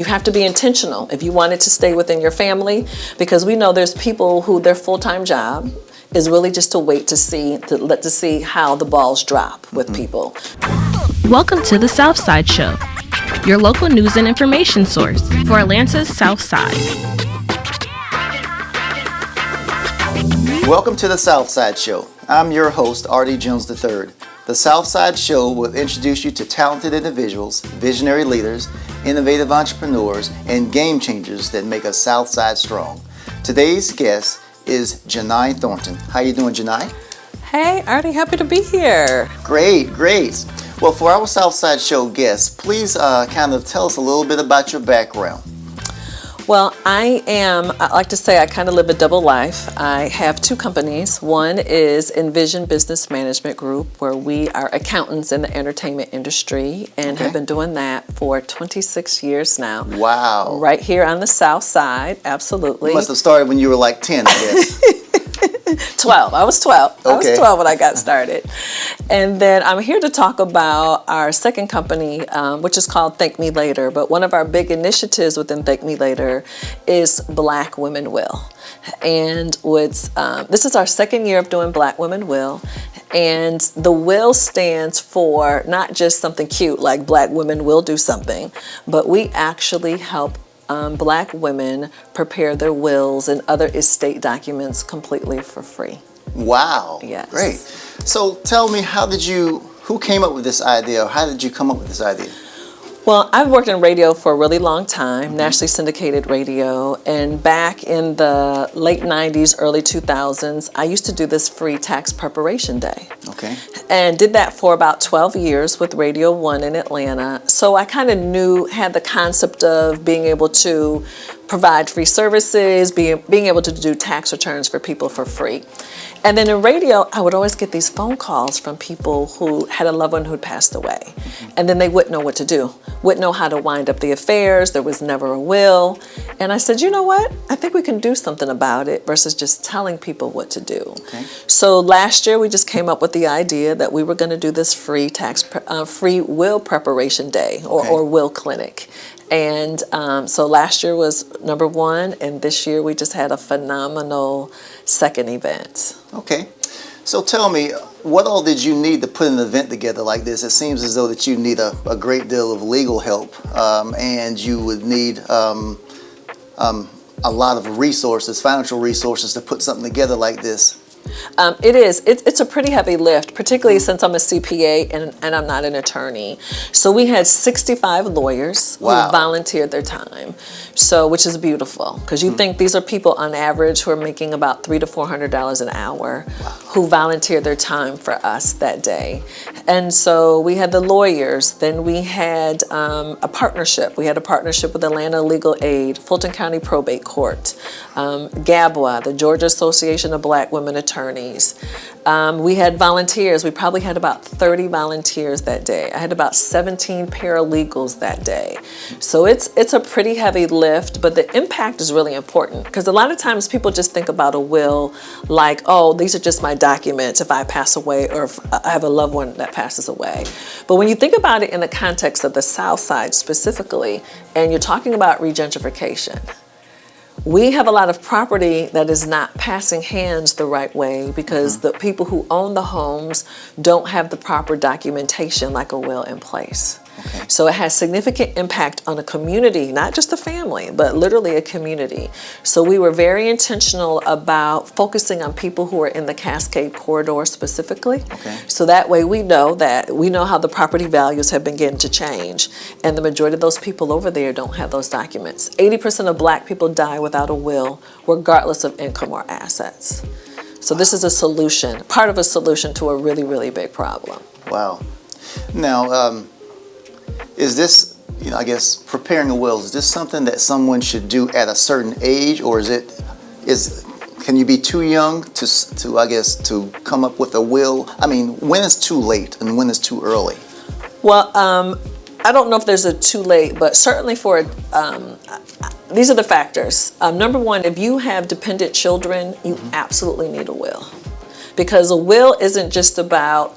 You have to be intentional if you want it to stay within your family, because we know there's people who their full-time job is really just to wait to see how the balls drop with people. Welcome to the Southside Show, your local news and information source for Atlanta's South Side. Welcome to the Southside Show. I'm your host, R.D. Jones III. The Southside Show will introduce you to talented individuals, visionary leaders, innovative entrepreneurs, and game changers that make us Southside strong. Today's guest is Jini Thornton. How you doing, Janai? Hey, Artie, happy to be here. Great. Well, for our Southside Show guests, please kind of tell us a little bit about your background. Well, I like to say I kind of live a double life. I have two companies. One is Envision Business Management Group, where we are accountants in the entertainment industry and have been doing that for 26 years now. Wow. Right here on the South Side, absolutely. You must have started when you were like 10, I guess. 12. I was 12. Okay. I was 12 when I got started. And then I'm here to talk about our second company, which is called Thank Me Later. But one of our big initiatives within Thank Me Later is Black Women Will. And this is our second year of doing Black Women Will. And the will stands for not just something cute like Black Women Will Do Something, but we actually help Black women prepare their wills and other estate documents completely for free. Wow. Yes. Great. So tell me, who came up with this idea, or how did you come up with this idea? Well, I've worked in radio for a really long time, nationally syndicated radio, and back in the late 90s, early 2000s, I used to do this free tax preparation day. Okay. And did that for about 12 years with Radio 1 in Atlanta. So I kind of had the concept of being able to provide free services, being able to do tax returns for people for free. And then in radio, I would always get these phone calls from people who had a loved one who had passed away. And then they wouldn't know what to do, wouldn't know how to wind up the affairs. There was never a will. And I said, you know what? I think we can do something about it versus just telling people what to do. Okay. So last year, we just came up with the idea that we were going to do this free will preparation day or will clinic. And so last year was number one, and this year we just had a phenomenal second event. Okay. So tell me, what all did you need to put an event together like this? It seems as though that you need a great deal of legal help, and you would need a lot of resources, financial resources, to put something together like this. It is. It's a pretty heavy lift, particularly since I'm a CPA and I'm not an attorney. So we had 65 lawyers who volunteered their time, which is beautiful, because you think these are people on average who are making about $300 to $400 an hour who volunteered their time for us that day. And so we had the lawyers. Then we had a partnership. We had a partnership with Atlanta Legal Aid, Fulton County Probate Court, GABWA, the Georgia Association of Black Women Attorneys. We had volunteers. We probably had about 30 volunteers that day. I had about 17 paralegals that day. So it's a pretty heavy lift, but the impact is really important, because a lot of times people just think about a will like, oh, these are just my documents if I pass away or if I have a loved one that passes away. But when you think about it in the context of the South Side specifically, and you're talking about regentrification, we have a lot of property that is not passing hands the right way because the people who own the homes don't have the proper documentation like a will in place. Okay. So it has significant impact on a community, not just a family, but literally a community. So we were very intentional about focusing on people who are in the Cascade Corridor specifically. Okay. So that way we know how the property values have begun to change. And the majority of those people over there don't have those documents. 80% of Black people die without a will, regardless of income or assets. So this is a solution, part of a solution to a really, really big problem. Wow. Now, is this, I guess, preparing a will, is this something that someone should do at a certain age, or can you be too young to come up with a will? I mean, when is too late and when is too early? Well, I don't know if there's a too late, but certainly for these are the factors. Number one, if you have dependent children, you absolutely need a will, because a will isn't just about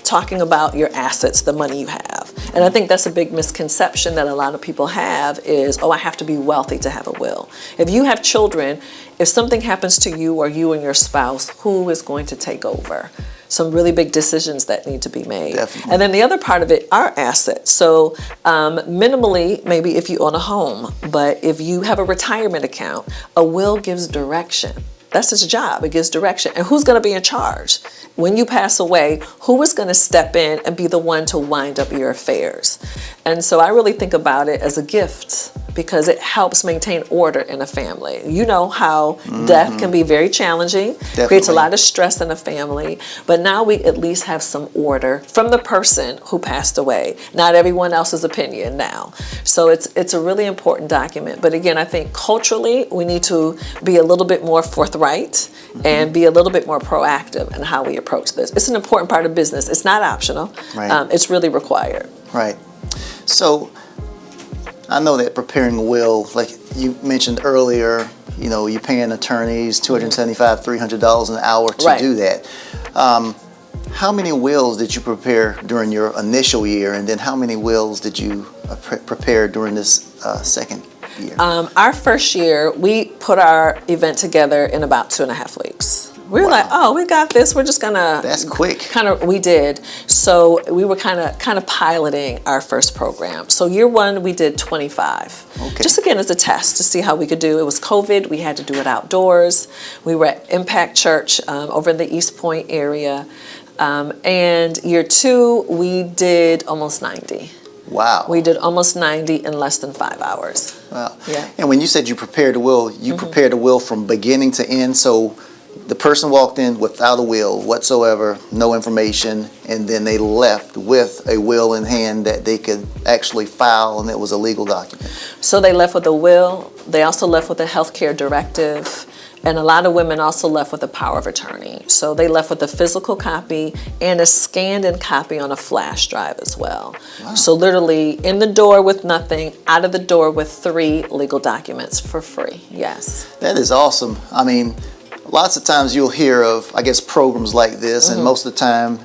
talking about your assets, the money you have. And I think that's a big misconception that a lot of people have is, oh, I have to be wealthy to have a will. If you have children, if something happens to you or you and your spouse, who is going to take over? Some really big decisions that need to be made. Definitely. And then the other part of it are assets. So minimally, maybe if you own a home, but if you have a retirement account, a will gives direction. That's its job. It gives direction. And who's going to be in charge? When you pass away, who is going to step in and be the one to wind up your affairs? And so I really think about it as a gift because it helps maintain order in a family. You know how death can be very challenging, creates a lot of stress in a family, but now we at least have some order from the person who passed away, not everyone else's opinion now. So it's a really important document. But again, I think culturally, we need to be a little bit more forthright and be a little bit more proactive in how we approach this. It's an important part of business. It's not optional. Right. It's really required. Right. So I know that preparing a will, like you mentioned earlier, you know, you're paying attorneys $275, $300 an hour to do that. How many wills did you prepare during your initial year, and then how many wills did you prepare during this second year? Our first year, we put our event together in about 2.5 weeks. We were like, oh, we got this. We're just gonna. That's quick. We did. So we were kind of piloting our first program. So year one, we did 25. Okay. Just again as a test to see how we could do. It was COVID. We had to do it outdoors. We were at Impact Church over in the East Point area. And year two, we did almost 90. Wow. We did almost 90 in less than 5 hours. Wow. Yeah. And when you said you prepared a will, you prepared a will from beginning to end. So the person walked in without a will whatsoever, no information, and then they left with a will in hand that they could actually file, and it was a legal document. So they left with a will. They also left with a healthcare directive. And a lot of women also left with a power of attorney. So they left with a physical copy and a scanned-in copy on a flash drive as well. Wow. So literally in the door with nothing, out of the door with 3 legal documents for free. Yes. That is awesome. I mean, lots of times you'll hear of, I guess, programs like this, and most of the time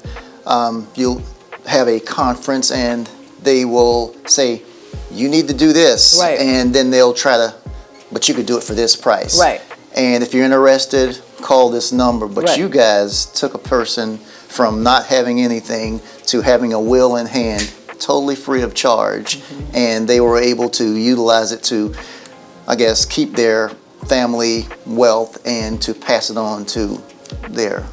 you'll have a conference and they will say, you need to do this. Right. And then they'll try to, but you could do it for this price. Right. And if you're interested, call this number. But you guys took a person from not having anything to having a will in hand, totally free of charge, and they were able to utilize it to, I guess, keep their family wealth and to pass it on to their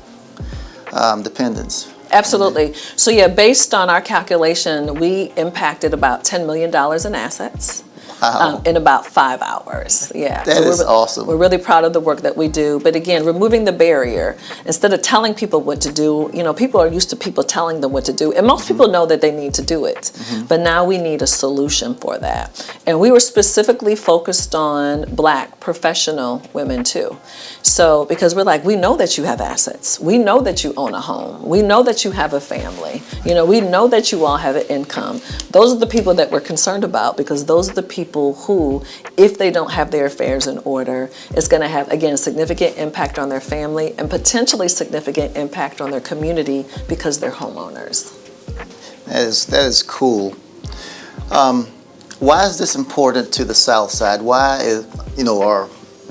dependents. Absolutely. So yeah, based on our calculation, we impacted about $10 million in assets. Wow. In about 5 hours. Yeah. That is awesome. We're really proud of the work that we do. But again, removing the barrier. Instead of telling people what to do, you know, people are used to people telling them what to do. And most people know that they need to do it. But now we need a solution for that. And we were specifically focused on Black professional women too. So, because we're like, we know that you have assets. We know that you own a home. We know that you have a family. You know, we know that you all have an income. Those are the people that we're concerned about, because those are the people who, if they don't have their affairs in order, it's going to have, again, significant impact on their family and potentially significant impact on their community because they're homeowners. That is cool. Why is this important to the South Side? Why is, our,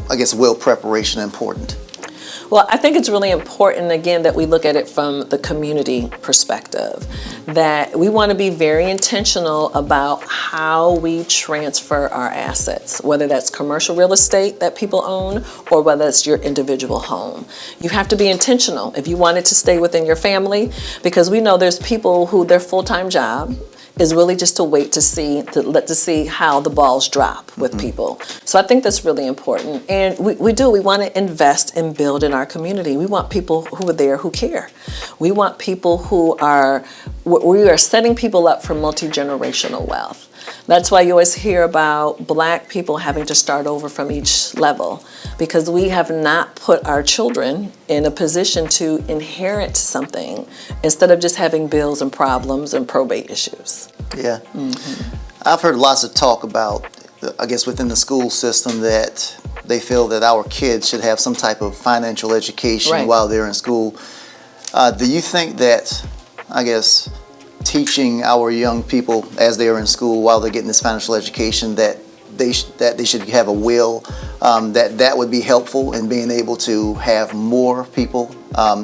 I guess, will preparation important? Well, I think it's really important, again, that we look at it from the community perspective, that we want to be very intentional about how we transfer our assets, whether that's commercial real estate that people own or whether it's your individual home. You have to be intentional if you want it to stay within your family, because we know there's people who their full-time job is really just to wait to see how the balls drop with people. So I think that's really important. And we want to invest and build in our community. We want people who are there who care. We want people we are setting people up for multi-generational wealth. That's why you always hear about Black people having to start over from each level, because we have not put our children in a position to inherit something instead of just having bills and problems and probate issues. Yeah. I've heard lots of talk about, I guess, within the school system that they feel that our kids should have some type of financial education while they're in school. Do you think that, I guess, teaching our young people as they are in school while they're getting this financial education that they should have a will, that would be helpful in being able to have more people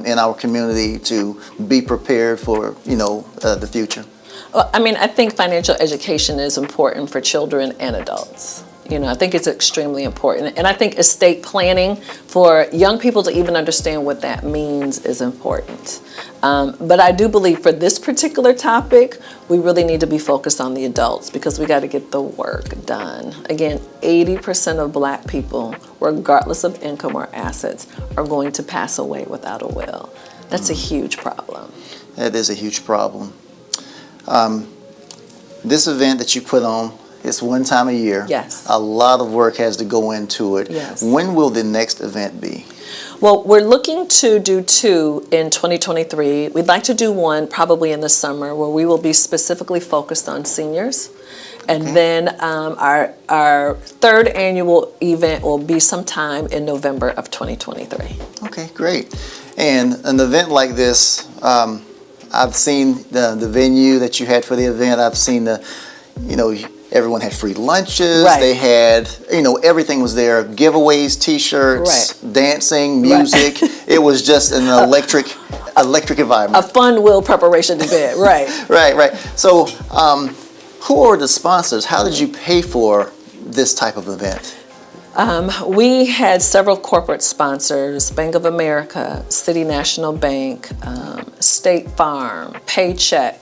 in our community to be prepared for, the future? Well, I mean, I think financial education is important for children and adults. I think it's extremely important. And I think estate planning for young people to even understand what that means is important. But I do believe for this particular topic, we really need to be focused on the adults because we got to get the work done. Again, 80% of Black people, regardless of income or assets, are going to pass away without a will. That's a huge problem. That is a huge problem. This event that you put on, it's one time a year. Yes. A lot of work has to go into it. Yes. When will the next event be? Well, we're looking to do 2 in 2023. We'd like to do one probably in the summer where we will be specifically focused on seniors. And then our 3rd annual event will be sometime in November of 2023. Okay, great. And an event like this, I've seen the venue that you had for the event. I've seen everyone had free lunches. Right. They had, everything was there. Giveaways, T-shirts, dancing, music. Right. It was just an electric environment. A fun will preparation event, right. Right. So who are the sponsors? How did you pay for this type of event? We had several corporate sponsors: Bank of America, City National Bank, State Farm, Paycheck,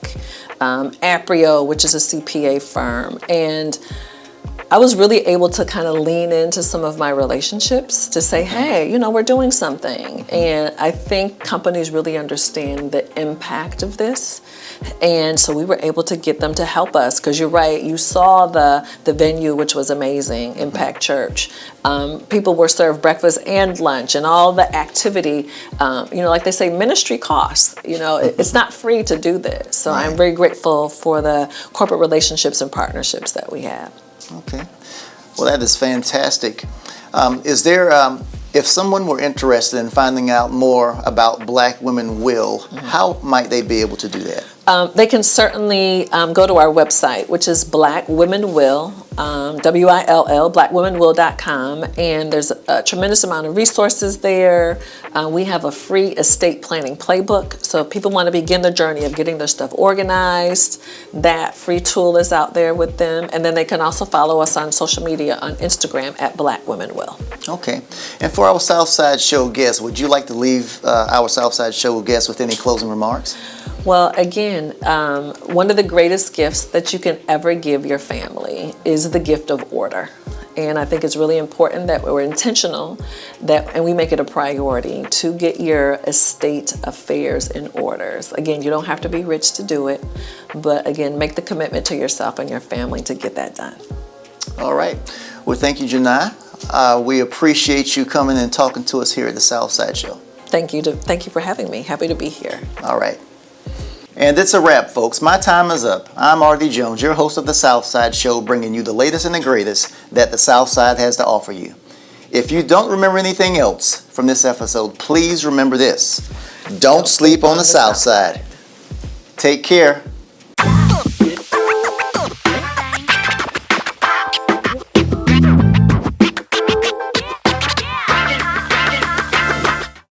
Aprio, which is a CPA firm. And I was really able to kind of lean into some of my relationships to say, hey, we're doing something. And I think companies really understand the impact of this. And so we were able to get them to help us, because you're right, you saw the venue, which was amazing, Impact Church. People were served breakfast and lunch and all the activity. Like they say, ministry costs. It's not free to do this. So I'm very grateful for the corporate relationships and partnerships that we have. Okay. Well, that is fantastic. Is there, if someone were interested in finding out more about Black Women Will, how might they be able to do that? They can certainly go to our website, which is Black Women Will, WILL, blackwomenwill.com, and there's a tremendous amount of resources there. We have a free estate planning playbook, so if people want to begin the journey of getting their stuff organized, that free tool is out there with them. And then they can also follow us on social media on Instagram at Black Women Will. Okay. And for our Southside Show guests, would you like to leave our Southside Show guests with any closing remarks? Well, again, one of the greatest gifts that you can ever give your family is the gift of order. And I think it's really important that we're intentional and we make it a priority to get your estate affairs in order. Again, you don't have to be rich to do it, but again, make the commitment to yourself and your family to get that done. All right. Well, thank you, Janai. We appreciate you coming and talking to us here at the Southside Show. Thank you for having me. Happy to be here. All right. And it's a wrap, folks. My time is up. I'm R.D. Jones, your host of the Southside Show, bringing you the latest and the greatest that the Southside has to offer you. If you don't remember anything else from this episode, please remember this. Don't sleep on the Southside. Take care.